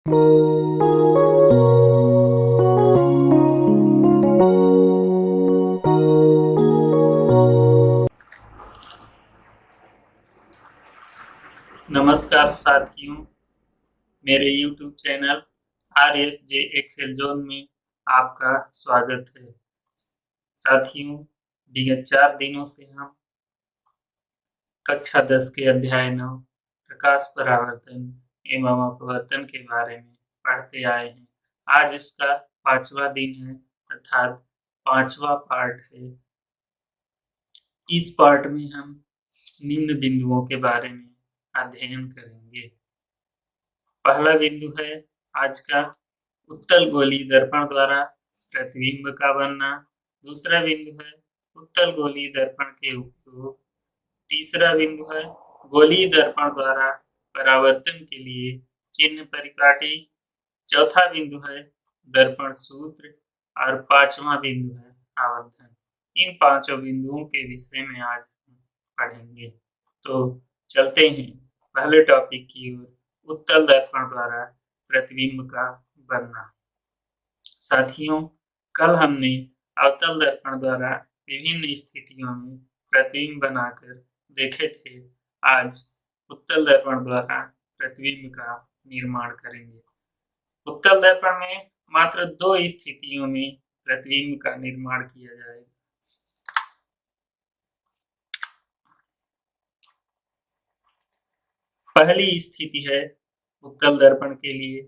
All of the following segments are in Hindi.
नमस्कार साथियों, मेरे YouTube channel RSJ excel zone में आपका स्वागत है। साथियों, विगत 4 दिनों से हम कक्षा 10 के अध्याय 9 प्रकाश परावर्तन एवं अपवर्तन के बारे में पढ़ते आए हैं। आज इसका 5वां दिन है, अर्थात 5वां पार्ट है। इस पार्ट में हम निम्न बिंदुओं के बारे में अध्ययन करेंगे। पहला बिंदु है आज का उत्तल गोलीय दर्पण द्वारा प्रतिबिंब का बनना। दूसरा बिंदु है उत्तल गोलीय दर्पण के उपयोग। तीसरा बिंदु है गोलीय दर्पण द्वारा परावर्तन के लिए चिन्ह परिपाटी। चौथा बिंदु है दर्पण सूत्र और 5वां बिंदु है आवर्धन। इन 5 बिंदुओं के विषय में आज हम पढ़ेंगे। तो चलते हैं पहले टॉपिक की ओर, उत्तल दर्पण द्वारा प्रतिबिंब का बनना। साथियों, कल हमने अवतल दर्पण द्वारा विभिन्न स्थितियों में प्रतिबिंब बनाकर देखे थे। आज उत्तल दर्पण द्वारा प्रतिबिंब का निर्माण करेंगे। उत्तल दर्पण में मात्र 2 स्थितियों में प्रतिबिंब का निर्माण किया जाएगा। पहली स्थिति है उत्तल दर्पण के लिए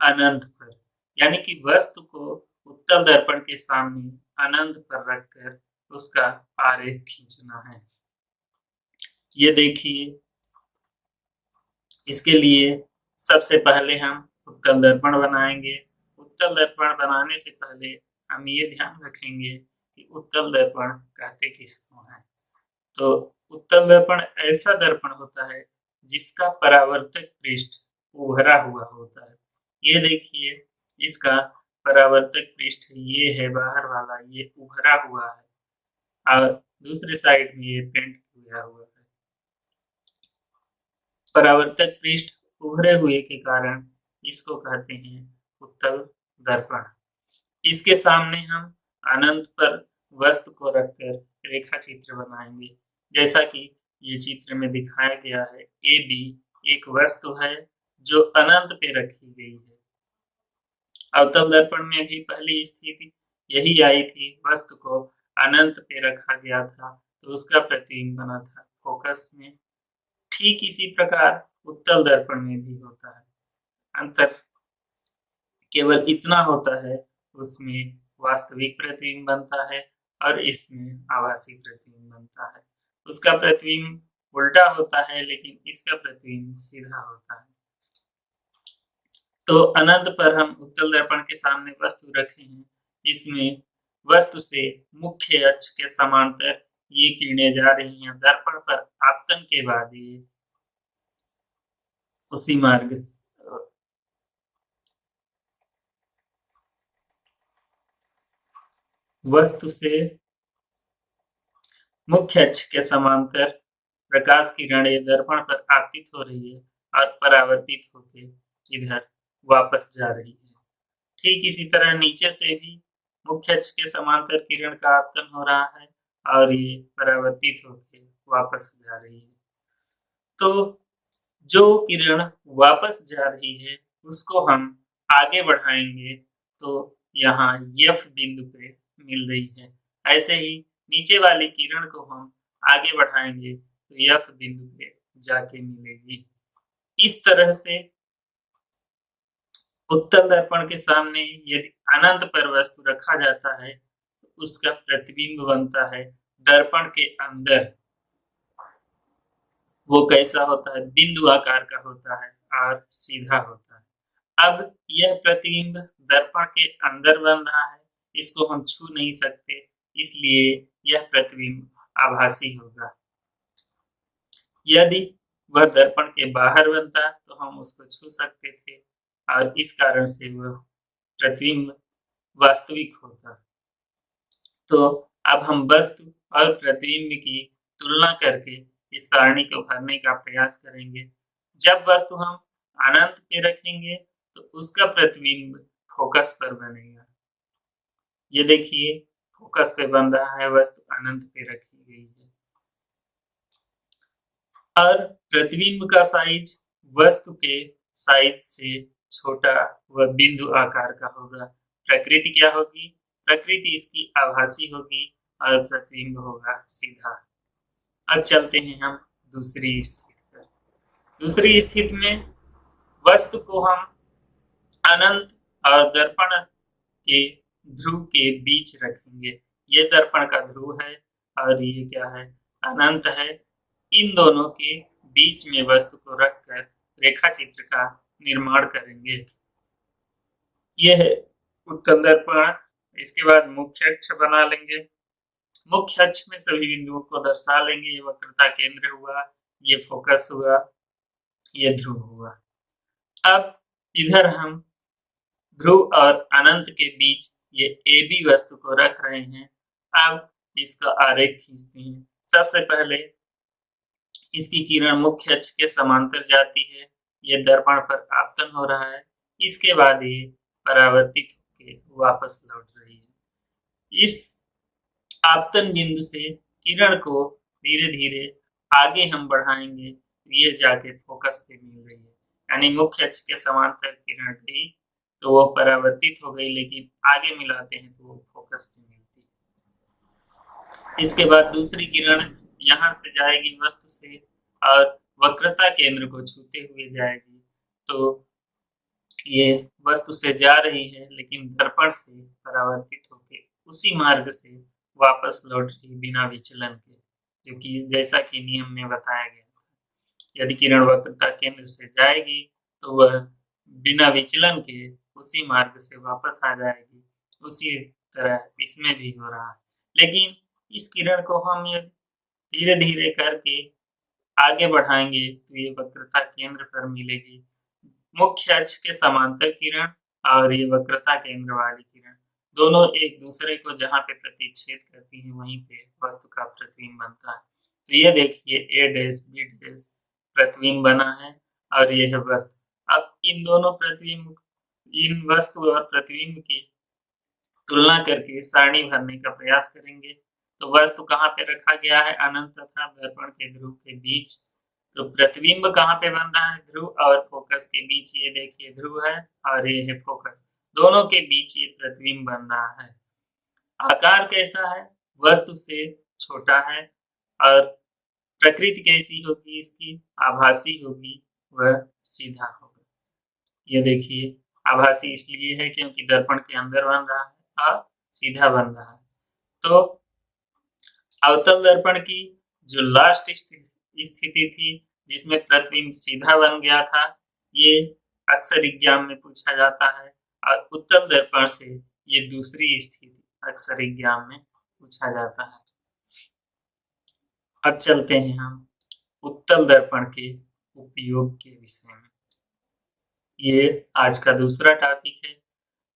अनंत पर, यानी कि वस्तु को उत्तल दर्पण के सामने अनंत पर रखकर उसका आरेख खींचना है। ये देखिए, इसके लिए सबसे पहले हम उत्तल दर्पण बनाएंगे। उत्तल दर्पण बनाने से पहले हम ये ध्यान रखेंगे कि उत्तल दर्पण कहते किसको हैं। तो उत्तल दर्पण ऐसा दर्पण होता है जिसका परावर्तक पृष्ठ उभरा हुआ होता है। ये देखिए, इसका परावर्तक पृष्ठ ये है, बाहर वाला ये उभरा हुआ है और दूसरे साइड में ये पेंट किया हुआ है। परावर्तक पृष्ठ उभरे हुए के कारण इसको कहते हैं उत्तल दर्पण। इसके सामने हम अनंत पर वस्तु को रखकर रेखा चित्र बनाएंगे। जैसा कि ये चित्र में दिखाया गया है, AB एक वस्तु है जो अनंत पे रखी गई है। अवतल दर्पण में भी पहली स्थिति यही आई थी, वस्तु को अनंत पे रखा गया था तो उसका प्रतिबिंब बना था फोकस में। ठीक इसी प्रकार उत्तल दर्पण में भी होता है। अंतर केवल इतना होता है, उसमें वास्तविक प्रतिबिंब बनता है और इसमें आभासी प्रतिबिंब बनता है। उसका प्रतिबिंब उल्टा होता है लेकिन इसका प्रतिबिंब सीधा होता है। तो अनंत पर हम उत्तल दर्पण के सामने वस्तु रखे हैं। इसमें वस्तु से मुख्य अक्ष के समांतर ये किरणें जा रही हैं। दर्पण पर आपतन के बाद ये उसी मार्ग से वस्तु से मुख्य अक्ष के समांतर प्रकाश किरणें दर्पण पर आपतित हो रही है और परावर्तित होकर इधर वापस जा रही है। ठीक इसी तरह नीचे से भी मुख्य अक्ष के समांतर किरण का आपतन हो रहा है और ये परावर्तित होकर वापस जा रही है। तो जो किरण वापस जा रही है उसको हम आगे बढ़ाएंगे तो यहाँ F बिंदु पे मिल रही है। ऐसे ही नीचे वाली किरण को हम आगे बढ़ाएंगे तो F बिंदु पे जाके मिलेगी। इस तरह से उत्तल दर्पण के सामने यदि अनंत पर वस्तु रखा जाता है तो उसका प्रतिबिंब बनता है दर्पण के अंदर। वो कैसा होता है? बिंदु आकार का होता है और सीधा होता है। अब यह प्रतिबिंब दर्पण के अंदर बन रहा है, इसको हम छू नहीं सकते, इसलिए यह प्रतिबिंब आभासी होगा। यदि वह दर्पण के बाहर बनता तो हम उसको छू सकते थे और इस कारण से वह प्रतिबिंब वास्तविक होता। तो अब हम वस्तु और प्रतिबिंब की तुलना करके इस सारणी को भरने का प्रयास करेंगे। जब वस्तु हम अनंत पे रखेंगे तो उसका प्रतिबिंब फोकस पर बनेगा। ये देखिए फोकस पे बन रहा है, वस्तु अनंत पे रखी गई है। और प्रतिबिंब का साइज वस्तु के साइज से छोटा व बिंदु आकार का होगा। प्रकृति क्या होगी? प्रकृति इसकी आभासी होगी और प्रतिबिंब होगा सीधा। अब चलते हैं हम दूसरी स्थिति पर। दूसरी स्थिति में वस्तु को हम अनंत और दर्पण के ध्रुव के बीच रखेंगे। ये दर्पण का ध्रुव है और ये क्या है? अनंत है। इन दोनों के बीच में वस्तु को रखकर रेखा चित्र का निर्माण करेंगे। यह है उत्तल दर्पण। इसके बाद मुख्य अक्ष बना लेंगे। मुख्य अक्ष में सभी बिंदुओं को दर्शा लेंगे। ये वक्रता केंद्र हुआ, ये फोकस हुआ, ये ध्रुव हुआ। अब इधर हम ध्रुव और अनंत के बीच ये AB वस्तु को रख रहे हैं। अब इसका आरेख खींचते हैं। सबसे पहले इसकी किरण मुख्य अक्ष के समांतर जाती है। ये दर्पण पर आपतन हो रहा है। इसके बाद ये परावर्तित होकर वापस लौट रही है। इस आपतन बिंदु से किरण को धीरे धीरे आगे हम बढ़ाएंगे, ये जाके फोकस पे मिल रही है। यानी मुख्य अक्ष के समांतर किरण गई तो वो परावर्तित हो गई, लेकिन आगे मिलाते हैं तो वो फोकस पे मिलती है। इसके बाद दूसरी किरण यहाँ से जाएगी वस्तु से और वक्रता केंद्र को छूते हुए जाएगी। तो ये वस्तु से जा रही है लेकिन दर्पण से परावर्तित होकर उसी मार्ग से वापस लौट रही बिना विचलन के, जो कि जैसा कि नियम में बताया गया था। यदि किरण वक्रता केंद्र से जाएगी तो वह बिना विचलन के उसी मार्ग से वापस आ जाएगी। उसी तरह इसमें भी हो रहा है। लेकिन इस किरण को हम यदि धीरे धीरे करके आगे बढ़ाएंगे तो ये वक्रता केंद्र पर मिलेगी। मुख्य अक्ष के समांतर किरण और ये वक्रता केंद्र वाली किरण दोनों एक दूसरे को जहाँ पे प्रतिच्छेद करती हैं वहीं पे वस्तु का प्रतिबिंब बनता है। तो ये देखिए A' B' प्रतिबिंब बना है और ये है वस्तु। अब इन दोनों प्रतिबिंब, इन वस्तु और प्रतिबिंब की तुलना करके सारणी भरने का प्रयास करेंगे। तो वस्तु कहाँ पे रखा गया है? अनंत तथा दर्पण के ध्रुव के बीच। तो प्रतिबिंब कहाँ पे बन रहा है? ध्रुव और फोकस के बीच। ये देखिए ध्रुव है और ये है फोकस, दोनों के बीच ये प्रतिबिंब बन रहा है। आकार कैसा है? वस्तु से छोटा है। और प्रकृति कैसी होगी इसकी? आभासी होगी, वह सीधा होगा। ये देखिए आभासी इसलिए है क्योंकि दर्पण के अंदर बन रहा है और सीधा बन रहा है। तो अवतल दर्पण की जो लास्ट स्थिति थी जिसमें प्रतिबिंब सीधा बन गया था, ये अक्सर एग्जाम में पूछा जाता है। और उत्तल दर्पण से ये दूसरी स्थिति अक्सर एग्जाम में पूछा जाता है। अब चलते हैं हम उत्तल दर्पण के उपयोग के विषय में। ये आज का दूसरा टॉपिक है,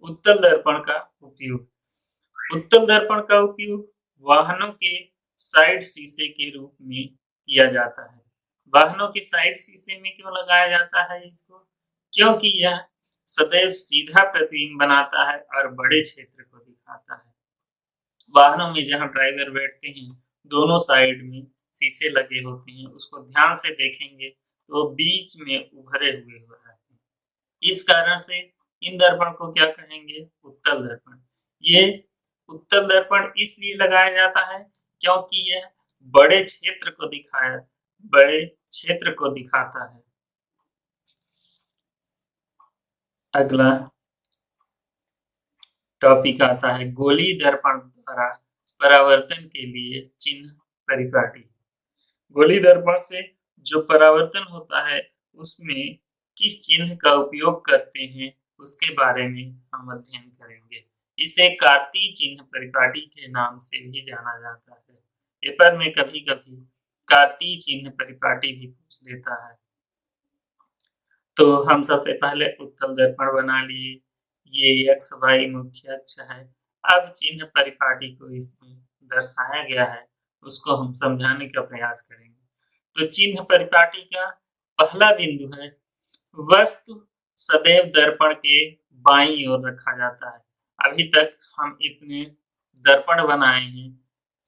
उत्तल दर्पण का उपयोग। उत्तल दर्पण का उपयोग वाहनों के साइड शीशे के रूप में किया जाता है। वाहनों के साइड शीशे में क्यों लगाया जाता है इसको? क्योंकि यह सदैव सीधा प्रतिबिंब बनाता है और बड़े क्षेत्र को दिखाता है। वाहनों में जहां ड्राइवर बैठते हैं दोनों साइड में शीशे लगे होते हैं, उसको ध्यान से देखेंगे तो बीच में उभरे हुए हो रहते हैं। इस कारण से इन दर्पण को क्या कहेंगे? उत्तल दर्पण। ये उत्तल दर्पण इसलिए लगाया जाता है क्योंकि यह बड़े क्षेत्र को दिखाता है। अगला टॉपिक आता है गोली दर्पण द्वारा परावर्तन के लिए चिन्ह परिपाटी। गोली दर्पण से जो परावर्तन होता है उसमें किस चिन्ह का उपयोग करते हैं उसके बारे में हम अध्ययन करेंगे। इसे कार्तीय चिन्ह परिपाटी के नाम से भी जाना जाता है। पेपर में कभी कभी कार्तीय चिन्ह परिपाटी भी पूछ देता है। तो हम सबसे पहले उत्तल दर्पण बना लिए। ये x y मुख्य अक्ष है। अब चिन्ह परिपाटी को इसमें दर्शाया गया है, उसको हम समझाने का प्रयास करेंगे। तो चिन्ह परिपाटी का पहला बिंदु है वस्तु सदैव दर्पण के बाईं ओर रखा जाता है। अभी तक हम इतने दर्पण बनाए हैं,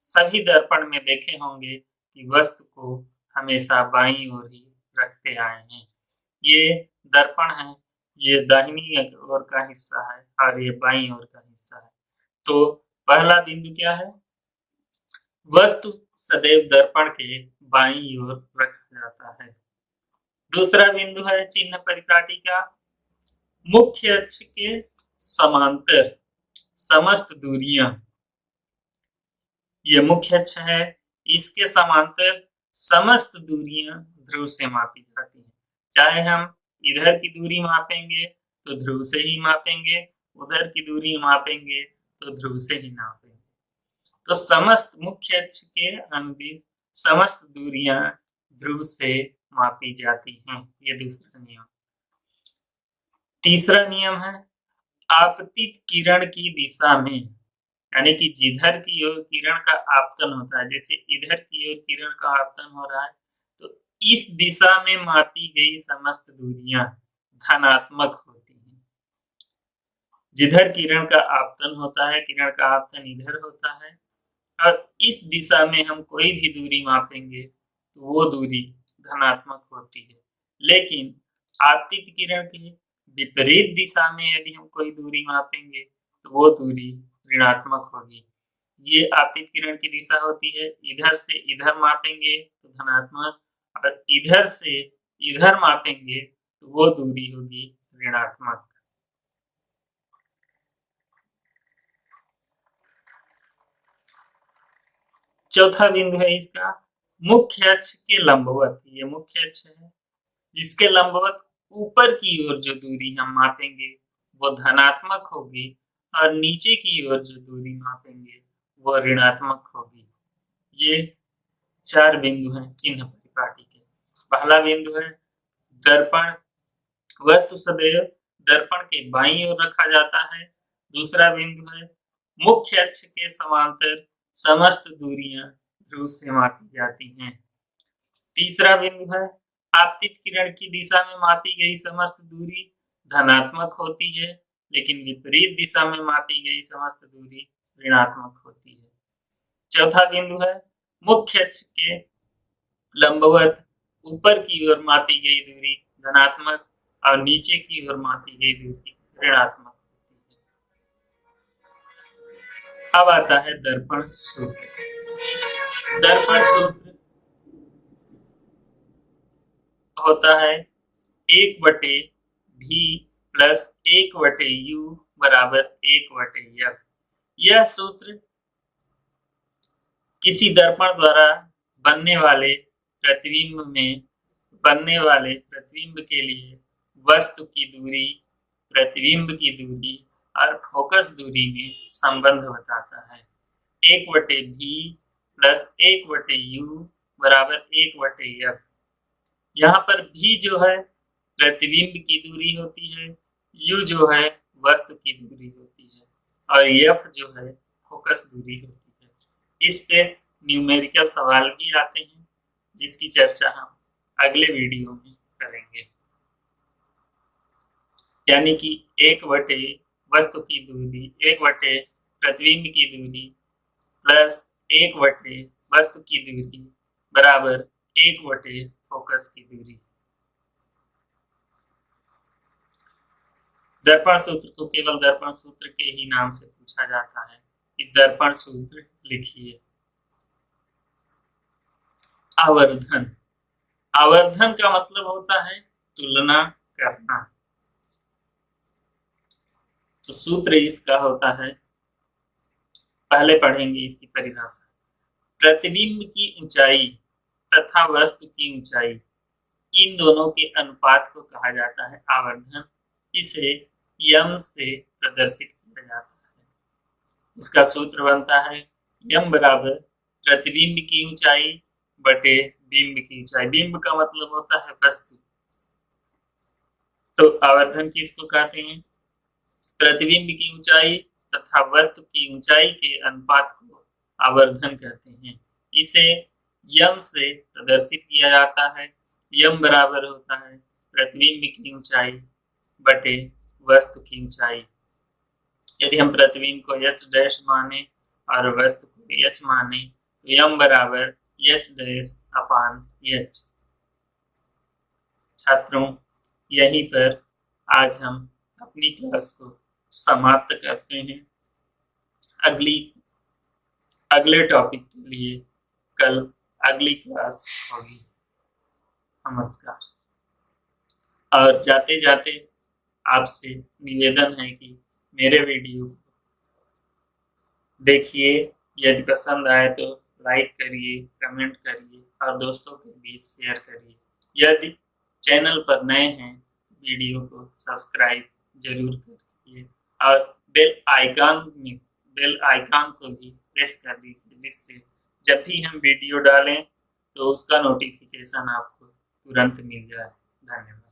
सभी दर्पण में देखे होंगे कि वस्तु को हमेशा बाईं ओर ही रखते आए हैं। ये दर्पण है, ये दाहिनी ओर का हिस्सा है और ये बाईं ओर का हिस्सा है। तो पहला बिंदु क्या है? वस्तु सदैव दर्पण के बाईं ओर रखा जाता है। दूसरा बिंदु है चिन्ह परिपाटी का, मुख्य अक्ष के समांतर समस्त दूरियां, ये मुख्य अक्ष है, इसके समांतर समस्त दूरियां ध्रुव से मापी जाती हैं। चाहे हम इधर की दूरी मापेंगे तो ध्रुव से ही मापेंगे, उधर की दूरी मापेंगे तो ध्रुव से ही नापेंगे। तो समस्त मुख्य अक्ष के अनुदिश समस्त दूरियां ध्रुव से मापी जाती हैं। ये दूसरा नियम। तीसरा नियम है आपतित किरण की दिशा में, यानी कि जिधर की ओर किरण का आपतन होता है, जैसे इधर की ओर किरण का आपतन हो रहा है, तो इस दिशा में मापी गई समस्त दूरियां धनात्मक होती हैं। जिधर किरण का आपतन होता है, किरण का आपतन इधर होता है और इस दिशा में हम कोई भी दूरी मापेंगे तो वो दूरी धनात्मक होती है। लेकिन आपतित किरण के विपरीत दिशा में यदि हम कोई दूरी मापेंगे तो वो दूरी ऋणात्मक होगी। ये आपतित किरण की दिशा होती है, इधर से इधर मापेंगे तो धनात्मक और इधर से इधर मापेंगे तो वो दूरी होगी ऋणात्मक। चौथा बिंदु है इसका मुख्य अक्ष के लंबवत, ये मुख्य अक्ष है, इसके लंबवत ऊपर की ओर जो दूरी हम मापेंगे वो धनात्मक होगी और नीचे की ओर जो दूरी मापेंगे वो ऋणात्मक होगी। ये चार बिंदु हैं चिन्ह परिपाटी के। पहला बिंदु है दर्पण, वस्तु सदैव दर्पण के बाईं ओर रखा जाता है। दूसरा बिंदु है मुख्य अक्ष के समांतर समस्त दूरियां ध्रुव से मापी जाती हैं। तीसरा बिंदु है आपतित किरण की दिशा में मापी गई समस्त दूरी धनात्मक होती है, लेकिन विपरीत दिशा में मापी गई समस्त दूरी ऋणात्मक होती है। चौथा बिंदु है मुख्य अक्ष के लंबवत ऊपर की ओर मापी गई दूरी धनात्मक और नीचे की ओर मापी गई दूरी ऋणात्मक होती है। अब आता है दर्पण सूत्र। दर्पण सूत्र होता है 1/v प्लस 1/u बराबर 1/f। यह सूत्र किसी दर्पण द्वारा बनने वाले प्रतिबिंब के लिए वस्तु की दूरी, प्रतिबिंब की दूरी और फोकस दूरी में संबंध बताता है। 1/v प्लस 1/u बराबर 1/f। यहाँ पर v जो है प्रतिबिंब की दूरी होती है, u जो है वस्तु की दूरी होती है और f जो है फोकस दूरी होती है। इस पे न्यूमेरिकल सवाल भी आते हैं जिसकी चर्चा हम अगले वीडियो में करेंगे। यानी कि 1/, वस्तु की दूरी 1/, प्रतिबिंब की दूरी प्लस 1/, वस्तु की दूरी बराबर 1/, फोकस की दूरी। दर्पण सूत्र को केवल दर्पण सूत्र के ही नाम से पूछा जाता है कि दर्पण सूत्र लिखिए। आवर्धन, आवर्धन का मतलब होता है तुलना करना। तो सूत्र इसका होता है, पहले पढ़ेंगे इसकी परिभाषा। प्रतिबिंब की ऊंचाई तथा वस्तु की ऊंचाई, इन दोनों के अनुपात को कहा जाता है आवर्धन। इसे यम से प्रदर्शित किया जाता है। इसका सूत्र बनता है यम बराबर प्रतिबिंब की ऊंचाई बटे बिंब की ऊंचाई। बिंब का मतलब होता है वस्तु। तो आवर्धन किसको कहते हैं? प्रतिबिंब की ऊंचाई तथा वस्तु की ऊंचाई के अनुपात को आवर्धन कहते हैं। इसे यम से प्रदर्शित किया जाता है। यम बराबर होता है प्रतिबिंब की ऊंचाई बटे वस्तु की ऊंचाई। यदि हम प्रतिबिंब को h डैश माने और वस्तु को h माने तो m बराबर h डैश अपान h। छात्रों, यहीं पर आज हम अपनी क्लास को समाप्त करते हैं। अगले टॉपिक के लिए कल अगली क्लास होगी। नमस्कार। और जाते जाते आपसे निवेदन है कि मेरे वीडियो देखिए, यदि पसंद आए तो लाइक करिए, कमेंट करिए और दोस्तों के बीच शेयर करिए। यदि चैनल पर नए हैं, वीडियो को सब्सक्राइब जरूर करिए और बेल आइकन को भी प्रेस कर दीजिए, जिससे जब भी हम वीडियो डालें तो उसका नोटिफिकेशन आपको तुरंत मिल जाए। धन्यवाद।